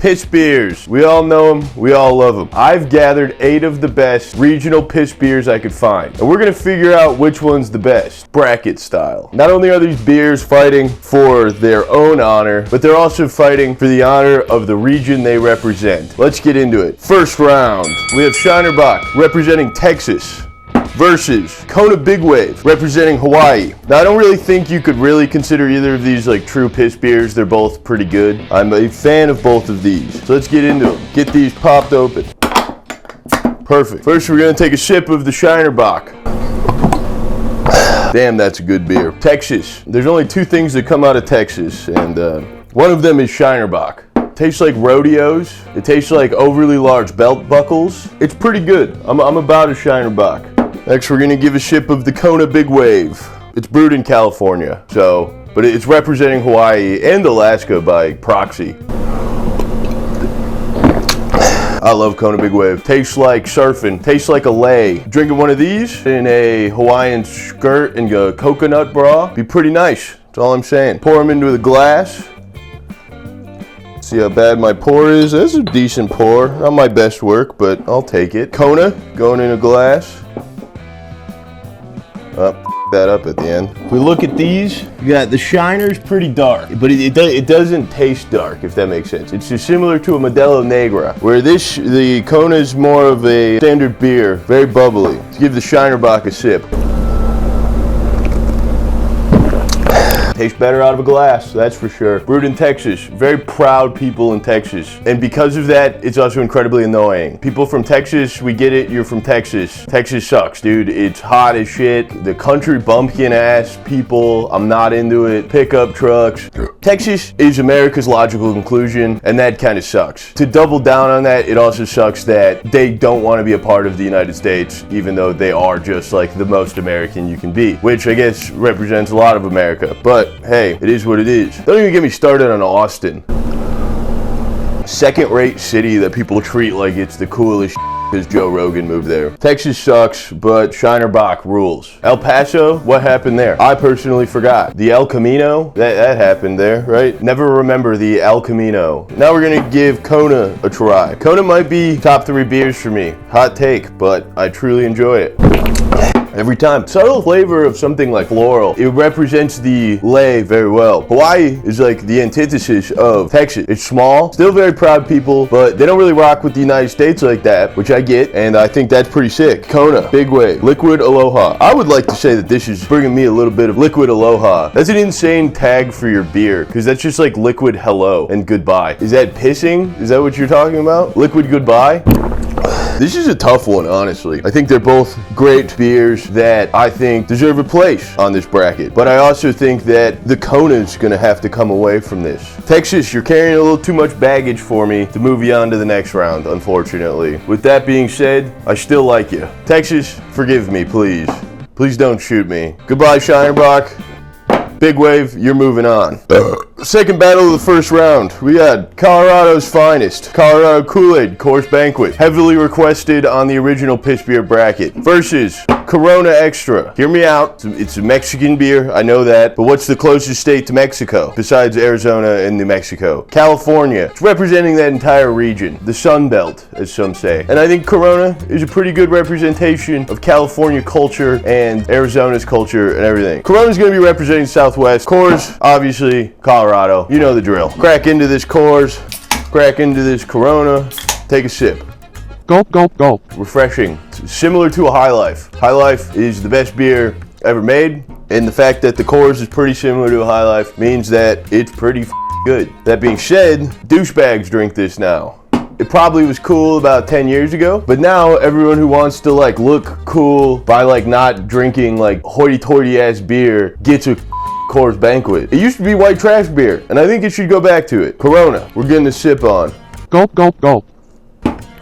Piss beers. We all know them. We all love them. I've gathered 8 of the best regional piss beers I could find. And we're going to figure out which one's the best, bracket style. Not only are these beers fighting for their own honor, but they're also fighting for the honor of the region they represent. Let's get into it. First round, we have Shinerbach representing Texas versus Kona Big Wave representing Hawaii. Now, I don't really think you could really consider either of these like true piss beers. They're both pretty good. I'm a fan of both of these. So let's get into them. Get these popped open. Perfect. First, we're gonna take a sip of the Shinerbach. Damn, that's a good beer. Texas. There's only 2 things that come out of Texas, and one of them is Shinerbach. Tastes like rodeos. It tastes like overly large belt buckles. It's pretty good. I'm about a Shinerbach. Next, we're gonna give a sip of the Kona Big Wave. It's brewed in California, but it's representing Hawaii and Alaska by proxy. I love Kona Big Wave. Tastes like surfing. Tastes like a lei. Drinking one of these in a Hawaiian skirt and a coconut bra. Be pretty nice. That's all I'm saying. Pour them into the glass. See how bad my pour is? That's a decent pour. Not my best work, but I'll take it. Kona going in a glass. That up at the end. If we look at these, you got the Shiner's pretty dark, but it doesn't taste dark, if that makes sense. It's just similar to a Modelo Negra, where the Kona is more of a standard beer, very bubbly. Let's give the Shinerbach a sip. Tastes better out of a glass, that's for sure. Brewed in Texas. Very proud people in Texas. And because of that, it's also incredibly annoying. People from Texas, we get it, you're from Texas. Texas sucks, dude. It's hot as shit. The country bumpkin ass people, I'm not into it. Pickup trucks. Texas is America's logical conclusion, and that kind of sucks. To double down on that, it also sucks that they don't want to be a part of the United States, even though they are just like the most American you can be, which I guess represents a lot of America. But hey, it is what it is. Don't even get me started on Austin. Second-rate city that people treat like it's the coolest because Joe Rogan moved there. Texas sucks, but Shinerbach rules. El Paso, what happened there? I personally forgot. The El Camino, that happened there, right? Never remember the El Camino. Now we're gonna give Kona a try. Kona might be top 3 beers for me. Hot take, but I truly enjoy it. Every time. Subtle flavor of something like floral. It represents the lei very well. Hawaii is like the antithesis of Texas. It's small, still very proud people, but they don't really rock with the United States like that, which I get, and I think that's pretty sick. Kona, Big Wave, Liquid Aloha. I would like to say that this is bringing me a little bit of Liquid Aloha. That's an insane tag for your beer, because that's just like liquid hello and goodbye. Is that pissing? Is that what you're talking about? Liquid goodbye? This is a tough one, honestly. I think they're both great beers that I think deserve a place on this bracket. But I also think that the Kona's gonna have to come away from this. Texas, you're carrying a little too much baggage for me to move you on to the next round, unfortunately. With that being said, I still like you. Texas, forgive me, please. Please don't shoot me. Goodbye, Shinerbach. Big Wave, you're moving on. Second battle of the first round. We got Colorado's finest, Colorado Kool-Aid Coors Banquet, heavily requested on the original piss beer bracket, versus Corona Extra. Hear me out. It's a Mexican beer, I know that, but what's the closest state to Mexico besides Arizona and New Mexico? California. It's representing that entire region, the Sun Belt, as some say. And I think Corona is a pretty good representation of California culture and Arizona's culture and everything. Corona's gonna be representing Southwest. Coors, obviously, Colorado. You know the drill. Crack into this Coors, crack into this Corona, take a sip. Gulp, gulp, gulp. Refreshing. Similar to a High Life. High Life is the best beer ever made, and the fact that the Coors is pretty similar to a High Life means that it's pretty good. That being said, douchebags drink this now. It probably was cool about 10 years ago, but now everyone who wants to like look cool by like not drinking like hoity-toity ass beer gets a Coors Banquet. It used to be white trash beer, and I think it should go back to it. Corona, we're getting a sip on. Gulp, gulp, gulp.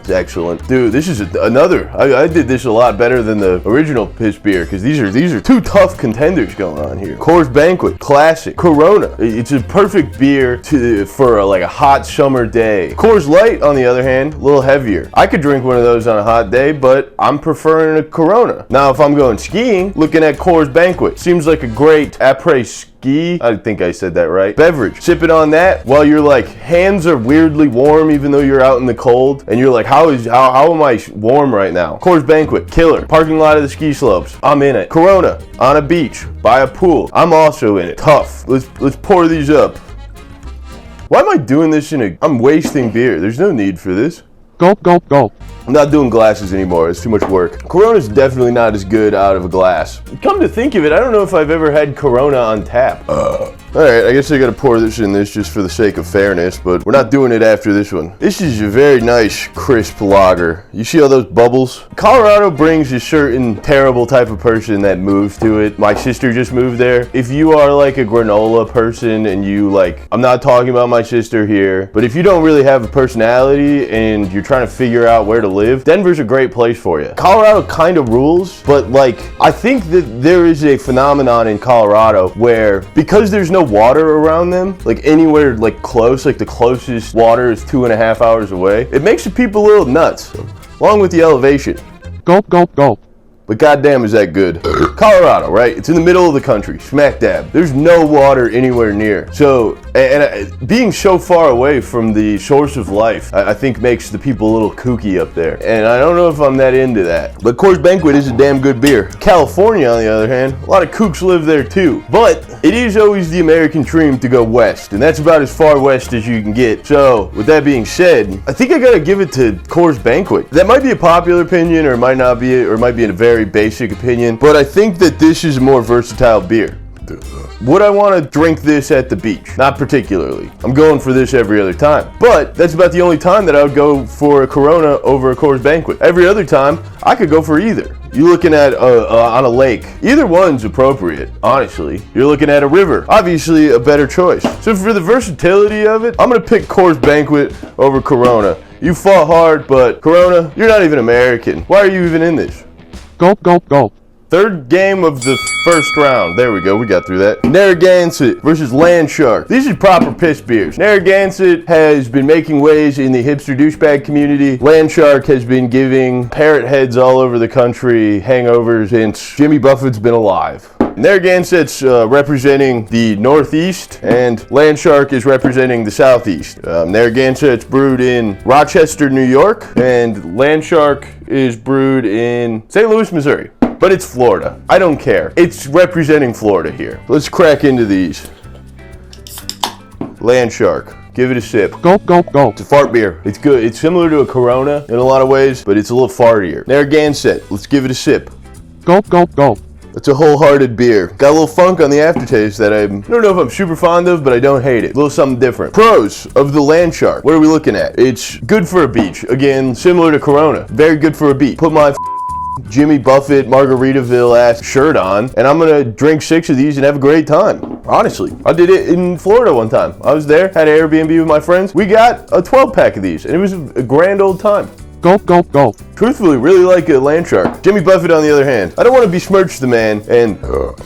It's excellent. Dude, this is another. I did this a lot better than the original piss beer, because these are 2 tough contenders going on here. Coors Banquet, classic. Corona, it's a perfect beer for like a hot summer day. Coors Light, on the other hand, a little heavier. I could drink one of those on a hot day, but I'm preferring a Corona. Now, if I'm going skiing, looking at Coors Banquet, seems like a great après-ski ski. I think I said that right. Beverage. Sipping on that while your like hands are weirdly warm even though you're out in the cold. And you're like, how am I warm right now? Coors Banquet. Killer. Parking lot of the ski slopes. I'm in it. Corona. On a beach. By a pool. I'm also in it. Tough. Let's pour these up. Why am I doing this I'm wasting beer. There's no need for this. Gulp, gulp, gulp. I'm not doing glasses anymore. It's too much work. Corona's definitely not as good out of a glass. Come to think of it, I don't know if I've ever had Corona on tap. Alright, I guess I gotta pour this in this just for the sake of fairness, but we're not doing it after this one. This is a very nice, crisp lager. You see all those bubbles? Colorado brings a certain terrible type of person that moves to it. My sister just moved there. If you are like a granola person and you like, I'm not talking about my sister here, but if you don't really have a personality and you're trying to figure out where to live, Denver's a great place for you. Colorado kind of rules, but like, I think that there is a phenomenon in Colorado where because there's no water around them, like anywhere like close, like the closest water is 2.5 hours away, it makes the people a little nuts, along with the elevation. Gulp, gulp, gulp. But goddamn is that good. Colorado, right? It's in the middle of the country, smack dab. There's no water anywhere near. So, and being so far away from the source of life, I think makes the people a little kooky up there. And I don't know if I'm that into that. But Coors Banquet is a damn good beer. California, on the other hand, a lot of kooks live there too. But it is always the American dream to go west, and that's about as far west as you can get. So, with that being said, I think I gotta give it to Coors Banquet. That might be a popular opinion, or it might not be, or it might be a very basic opinion, but I think that this is a more versatile beer. Would I want to drink this at the beach? Not particularly. I'm going for this every other time. But that's about the only time that I would go for a Corona over a Coors Banquet. Every other time, I could go for either. You're looking at on a lake. Either one's appropriate, honestly. You're looking at a river. Obviously, a better choice. So for the versatility of it, I'm going to pick Coors Banquet over Corona. You fought hard, but Corona, you're not even American. Why are you even in this? Gulp, gulp, gulp. Third game of the first round. There we go, we got through that. Narragansett versus Land Shark. These are proper piss beers. Narragansett has been making waves in the hipster douchebag community. Land Shark has been giving parrot heads all over the country hangovers since Jimmy Buffett's been alive. Narragansett's representing the Northeast, and Land Shark is representing the Southeast. Narragansett's brewed in Rochester, New York, and Land Shark is brewed in St. Louis, Missouri. But it's Florida. I don't care. It's representing Florida here. Let's crack into these. Land Shark. Give it a sip. Gulp, gulp, gulp. It's a fart beer. It's good. It's similar to a Corona in a lot of ways, but it's a little fartier. Narragansett. Let's give it a sip. Gulp, gulp, gulp. It's a wholehearted beer. Got a little funk on the aftertaste that I don't know if I'm super fond of, but I don't hate it. A little something different. Pros of the Land Shark. What are we looking at? It's good for a beach. Again, similar to Corona. Very good for a beach. Put my Jimmy Buffett Margaritaville ass shirt on, and I'm gonna drink 6 of these and have a great time. Honestly, I did it in Florida one time. I was there, had an Airbnb with my friends. We got a 12-pack of these, and it was a grand old time. Gulp, gulp, gulp. Truthfully, really like a Land Shark. Jimmy Buffett, on the other hand, I don't want to besmirch the man and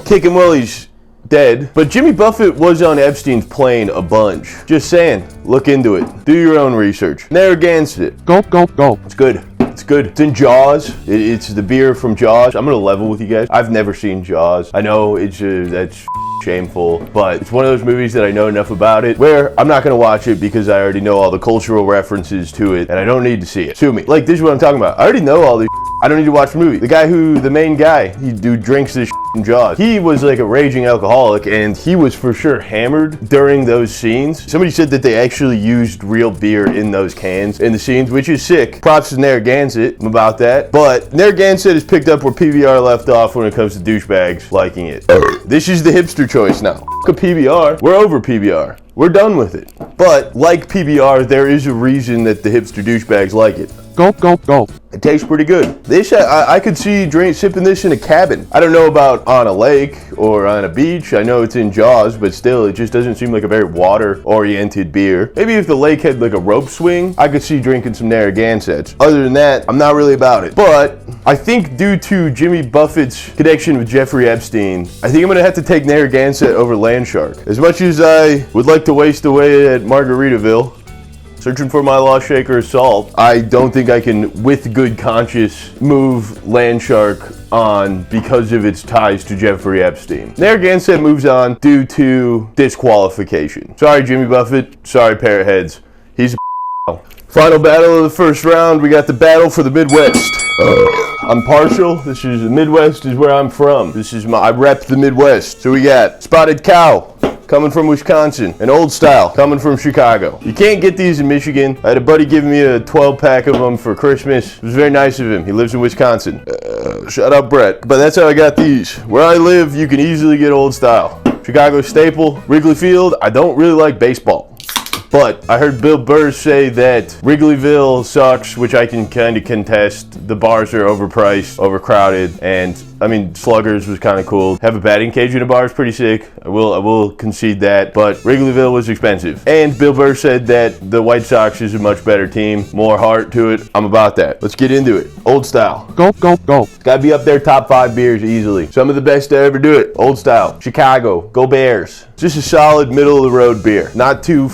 kick him while he's dead, but Jimmy Buffett was on Epstein's plane a bunch. Just saying, look into it. Do your own research. Narragansett. Gulp, gulp, gulp. It's good. It's good. It's in Jaws. It's the beer from Jaws. I'm gonna level with you guys. I've never seen Jaws. I know that's shameful, but it's one of those movies that I know enough about it where I'm not gonna watch it because I already know all the cultural references to it and I don't need to see it. Sue me. Like, this is what I'm talking about. I already know all this. I don't need to watch the movie. The main guy, he drinks this in Jaws. He was like a raging alcoholic and he was for sure hammered during those scenes. Somebody said that they actually used real beer in those cans in the scenes, which is sick. Props to Narragansett about that. But Narragansett has picked up where PBR left off when it comes to douchebags liking it. This is the hipster choice now. F*** a PBR. We're over PBR. We're done with it. But like PBR, there is a reason that the hipster douchebags like it. Gulp, gulp, gulp. It tastes pretty good. This, I could see sipping this in a cabin. I don't know about on a lake or on a beach. I know it's in Jaws, but still, it just doesn't seem like a very water-oriented beer. Maybe if the lake had like a rope swing, I could see drinking some Narragansetts. Other than that, I'm not really about it. But I think due to Jimmy Buffett's connection with Jeffrey Epstein, I think I'm gonna have to take Narragansett over Land Shark. As much as I would like to waste away at Margaritaville, searching for my lost shaker of salt, I don't think I can, with good conscience, move Land Shark on because of its ties to Jeffrey Epstein. Narragansett moves on due to disqualification. Sorry, Jimmy Buffett. Sorry, Parrot Heads. He's a Final battle of the first round. We got the battle for the Midwest. I'm partial. This is the Midwest is where I'm from. I rep the Midwest. So we got Spotted Cow coming from Wisconsin, and Old Style coming from Chicago. You can't get these in Michigan. I had a buddy give me a 12-pack of them for Christmas. It was very nice of him. He lives in Wisconsin. Shout out Brett. But that's how I got these. Where I live, you can easily get Old Style. Chicago staple, Wrigley Field. I don't really like baseball. But I heard Bill Burr say that Wrigleyville sucks, which I can kind of contest. The bars are overpriced, overcrowded, and I mean, Sluggers was kind of cool. Have a batting cage in a bar is pretty sick. I will concede that, but Wrigleyville was expensive. And Bill Burr said that the White Sox is a much better team, more heart to it. I'm about that. Let's get into it. Old Style. Go, go, go. Gotta be up there, top 5 beers easily. Some of the best to ever do it. Old Style. Chicago. Go Bears. Just a solid middle of the road beer. Not too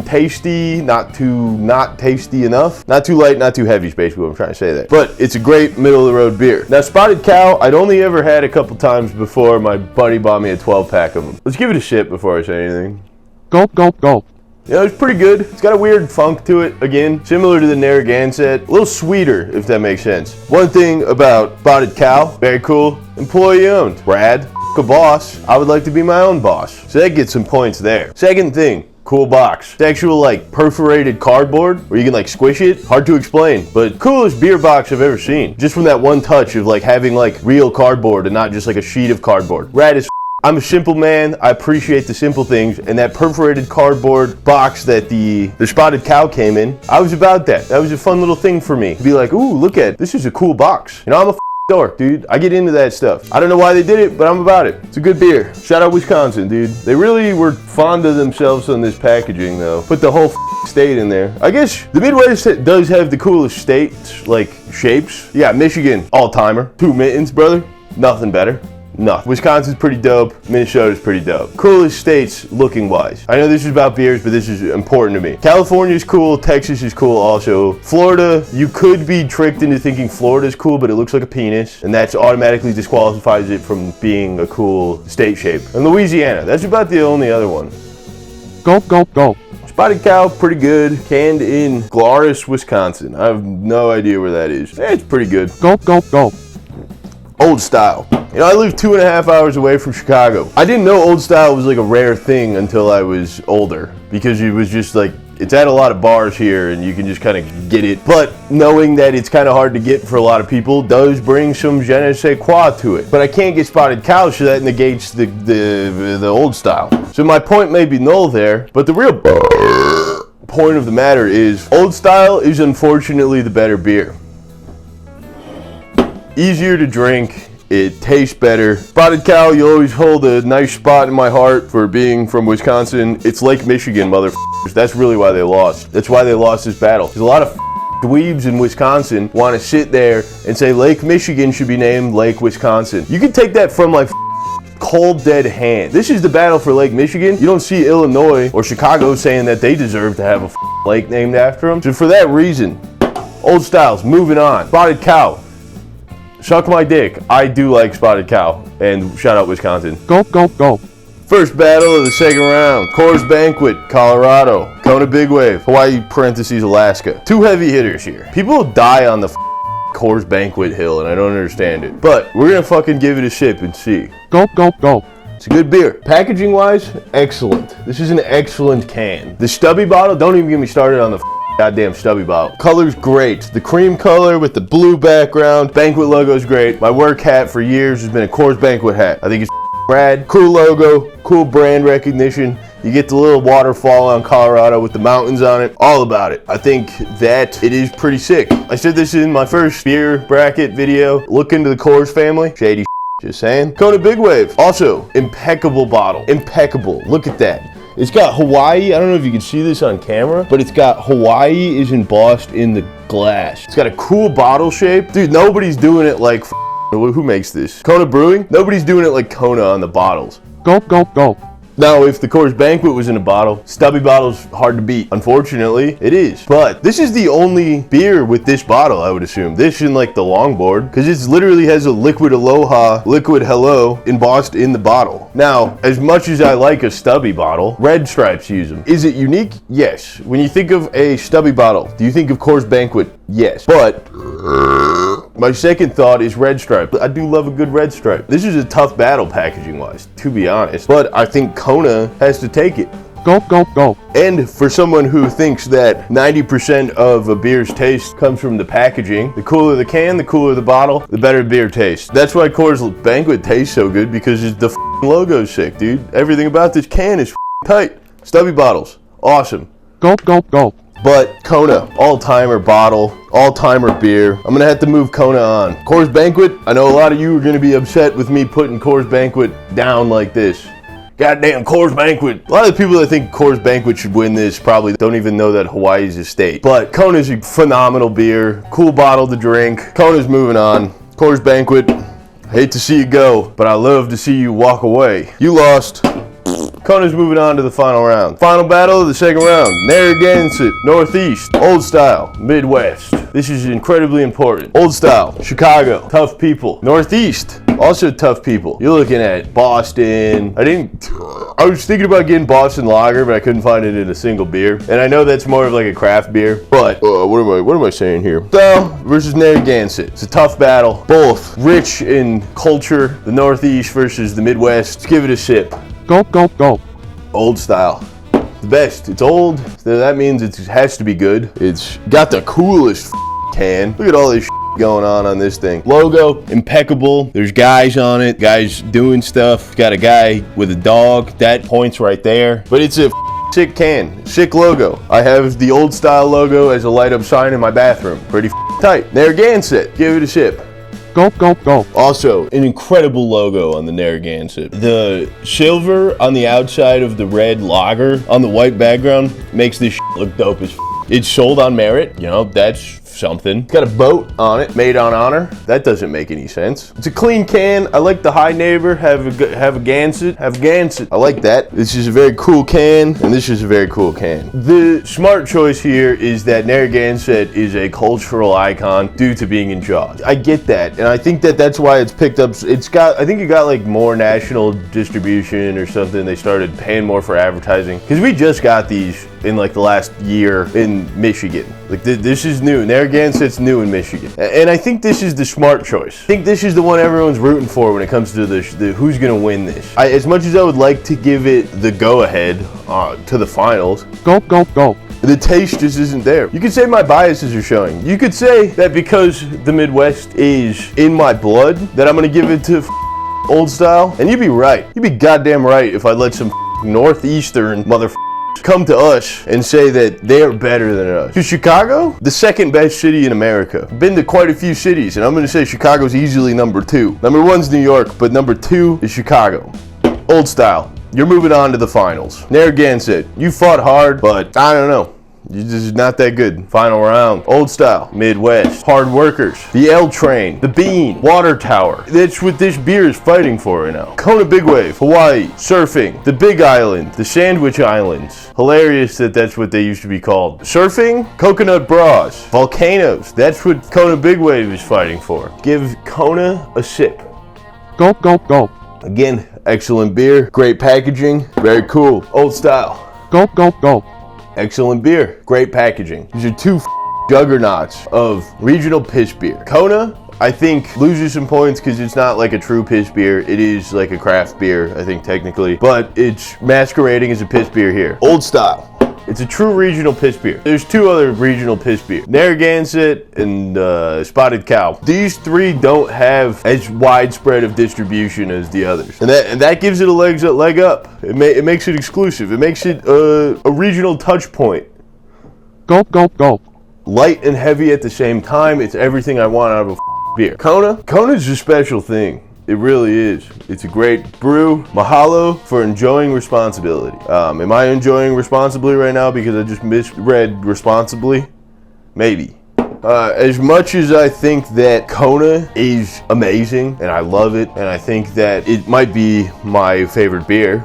tasty, not too not tasty enough. Not too light, not too heavy is basically what I'm trying to say there. But it's a great middle of the road beer. Now Spotted Cow, I'd only ever had a couple times before my buddy bought me a 12-pack of them. Let's give it a sip before I say anything. Go, go, go. You know, it's pretty good. It's got a weird funk to it, again, similar to the Narragansett. A little sweeter, if that makes sense. One thing about Spotted Cow, very cool, employee owned. Brad, a boss, I would like to be my own boss. So that gets some points there. Second thing, cool box. It's actual like perforated cardboard where you can like squish it. Hard to explain, but coolest beer box I've ever seen. Just from that one touch of like having like real cardboard and not just like a sheet of cardboard. Rad as I'm a simple man. I appreciate the simple things, and that perforated cardboard box that the Spotted Cow came in, I was about that. That was a fun little thing for me to be like, ooh, look at this is a cool box. You know, I'm a dork, dude. I get into that stuff. I don't know why they did it, but I'm about it. It's a good beer. Shout out Wisconsin, dude. They really were fond of themselves on this packaging, though. Put the whole state in there. I guess the Midwest does have the coolest states, like shapes. Yeah, Michigan, all-timer. 2 mittens, brother. Nothing better. No. Wisconsin's pretty dope. Minnesota's pretty dope. Coolest states looking wise. I know this is about beers, but this is important to me. California's cool. Texas is cool also. Florida, you could be tricked into thinking Florida's cool, but it looks like a penis, and that's automatically disqualifies it from being a cool state shape. And Louisiana, that's about the only other one. Go, go, go. Spotted Cow, pretty good. Canned in Glarus, Wisconsin. I have no idea where that is. It's pretty good. Go, go, go. Old Style. You know, I live 2.5 hours away from Chicago. I didn't know Old Style was like a rare thing until I was older, because it was just like, it's at a lot of bars here and you can just kind of get it. But knowing that it's kind of hard to get for a lot of people does bring some je ne sais quoi to it. But I can't get Spotted Cow, so that negates the Old Style. So my point may be null there, but the real point of the matter is Old Style is unfortunately the better beer. Easier to drink, it tastes better. Spotted Cow, you always hold a nice spot in my heart for being from Wisconsin. It's Lake Michigan, motherfuckers. That's really why they lost. That's why they lost this battle. Because a lot of dweebs in Wisconsin want to sit there and say Lake Michigan should be named Lake Wisconsin. You can take that from like cold dead hand. This is the battle for Lake Michigan. You don't see Illinois or Chicago saying that they deserve to have a lake named after them. So for that reason, Old Styles, moving on. Spotted Cow. Suck my dick. I do like Spotted Cow. And shout out Wisconsin. Go, go, go. First battle of the second round. Coors Banquet, Colorado. Kona Big Wave, Hawaii parentheses Alaska. 2 heavy hitters here. People die on the Coors Banquet hill and I don't understand it. But we're gonna fucking give it a sip and see. Go, go, go. It's a good beer. Packaging wise, excellent. This is an excellent can. The stubby bottle, don't even get me started on the goddamn stubby bottle. Color's great. The cream color with the blue background. Banquet logo's great. My work hat for years has been a Coors Banquet hat. I think it's rad. Cool logo, cool brand recognition. You get the little waterfall on Colorado with the mountains on it. All about it. I think that it is pretty sick. I said this in my first beer bracket video. Look into the Coors family. Shady just saying. Kona Big Wave. Also, impeccable bottle. Impeccable. Look at that. It's got Hawaii, I don't know if you can see this on camera, but it's got Hawaii is embossed in the glass. It's got a cool bottle shape. Dude, nobody's doing it like, who makes this? Kona Brewing? Nobody's doing it like Kona on the bottles. Go, go, go. Now, if the Coors Banquet was in a bottle, stubby bottle's hard to beat. Unfortunately, it is. But this is the only beer with this bottle, I would assume. This and like the longboard, because it literally has a liquid aloha, liquid hello embossed in the bottle. Now, as much as I like a stubby bottle, Red Stripes use them. Is it unique? Yes. When you think of a stubby bottle, do you think of Coors Banquet? Yes. But my second thought is Red Stripe. I do love a good Red Stripe. This is a tough battle packaging-wise, to be honest. But I think Kona has to take it. Gulp, gulp, gulp. And for someone who thinks that 90% of a beer's taste comes from the packaging, the cooler the can, the cooler the bottle, the better beer tastes. That's why Coors Banquet tastes so good, because the logo's sick, dude. Everything about this can is tight. Stubby bottles, awesome. Gulp, gulp, gulp. But Kona, all-timer bottle, all-timer beer. I'm gonna have to move Kona on. Coors Banquet, I know a lot of you are gonna be upset with me putting Coors Banquet down like this. Goddamn Coors Banquet. A lot of the people that think Coors Banquet should win this probably don't even know that Hawaii's a state. But Kona's a phenomenal beer, cool bottle to drink. Kona's moving on. Coors Banquet, hate to see you go, but I love to see you walk away. You lost. Kona's moving on to the final round. Final battle of the second round. Narragansett, Northeast, Old Style, Midwest. This is incredibly important. Old Style, Chicago, tough people. Northeast, also tough people. You're looking at Boston. I was thinking about getting Boston Lager, but I couldn't find it in a single beer. And I know that's more of like a craft beer, but what am I saying here? Style versus Narragansett. It's a tough battle. Both rich in culture. The Northeast versus the Midwest. Let's give it a sip. Gulp, gulp, gulp. Old Style. The best. It's old, so that means it has to be good. It's got the coolest can. Look at all this going on this thing. Logo, impeccable. There's guys on it, guys doing stuff. Got a guy with a dog. That points right there. But it's a sick can, sick logo. I have the Old Style logo as a light up sign in my bathroom. Pretty tight. Narragansett. Give it a sip. Gulp, gulp, gulp. Also, an incredible logo on the Narragansett. The silver on the outside of the red lager on the white background makes this look dope as It's sold on merit, you know, that's something. Got a boat on it, made on honor. That doesn't make any sense. It's a clean can. I like the high neighbor, have a Gansett. I like that. This is a very cool can, and this is a very cool can. The smart choice here is that Narragansett is a cultural icon due to being in Jaws. I get that, and I think that that's why it's picked up. I think it got like more national distribution or something. They started paying more for advertising, because we just got these in like the last year in Michigan. Like this is new. Narragansett's new in Michigan, and I think this is the smart choice. I think this is the one everyone's rooting for when it comes to the who's gonna win this. As much as I would like to give it the go-ahead to the finals, Gulp, gulp, gulp. the taste just isn't there. You could say my biases are showing. You could say that because the Midwest is in my blood, that I'm gonna give it to Old Style, and you'd be right. You'd be goddamn right if I let some Northeastern come to us and say that they're better than us. To Chicago, the second best city in America. Been to quite a few cities, and I'm gonna say Chicago's easily number 2. Number 1's New York, but number 2 is Chicago. Old Style, you're moving on to the finals. Narragansett, you fought hard, but I don't know. You're just not that good. Final round. Old Style, Midwest, hard workers, the L Train, the Bean, Water Tower. That's what this beer is fighting for right now. Kona Big Wave, Hawaii, surfing, the Big Island, the Sandwich Islands. Hilarious that that's what they used to be called. Surfing, coconut bras, volcanoes. That's what Kona Big Wave is fighting for. Give Kona a sip. Gulp, gulp, gulp. Again, excellent beer, great packaging, very cool. Old Style. Gulp, gulp, gulp. Excellent beer, great packaging. These are two juggernauts of regional piss beer. Kona, I think, loses some points because it's not like a true piss beer. It is like a craft beer, I think, technically, but it's masquerading as a piss beer here. Old Style. It's a true regional piss beer. There's 2 other regional piss beer. Narragansett and Spotted Cow. These 3 don't have as widespread of distribution as the others. And that gives it a leg up. It makes it exclusive. It makes it a regional touch point. Gulp, gulp, gulp. Light and heavy at the same time. It's everything I want out of a beer. Kona's a special thing. It really is. It's a great brew. Mahalo for enjoying responsibility. Am I enjoying responsibly right now because I just misread responsibly? Maybe. As much as I think that Kona is amazing and I love it and I think that it might be my favorite beer,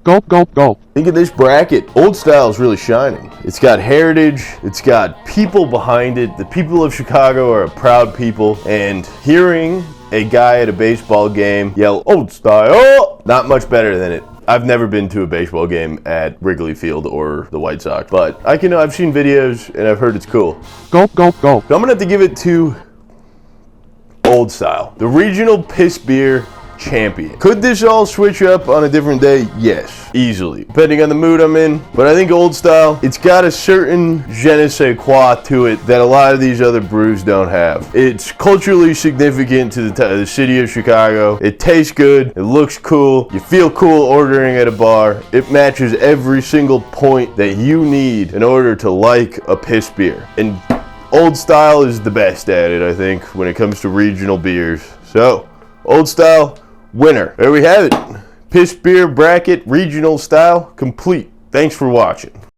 Gulp, gulp, gulp. Think of this bracket. Old Style is really shining. It's got heritage. It's got people behind it. The people of Chicago are a proud people. And hearing a guy at a baseball game yell, Old Style, not much better than it. I've never been to a baseball game at Wrigley Field or the White Sox, but I've seen videos and I've heard it's cool. Gulp, gulp, gulp. So I'm gonna have to give it to Old Style, the regional piss beer champion. Could this all switch up on a different day? Yes, easily, depending on the mood I'm in. But I think Old Style, it's got a certain je ne sais quoi to it that a lot of these other brews don't have. It's culturally significant to the city of Chicago. It tastes good. It looks cool. You feel cool ordering at a bar. It matches every single point that you need in order to like a piss beer. And Old Style is the best at it, I think, when it comes to regional beers. So, Old Style, winner. There we have it. Piss beer bracket, regional style, complete. Thanks for watching.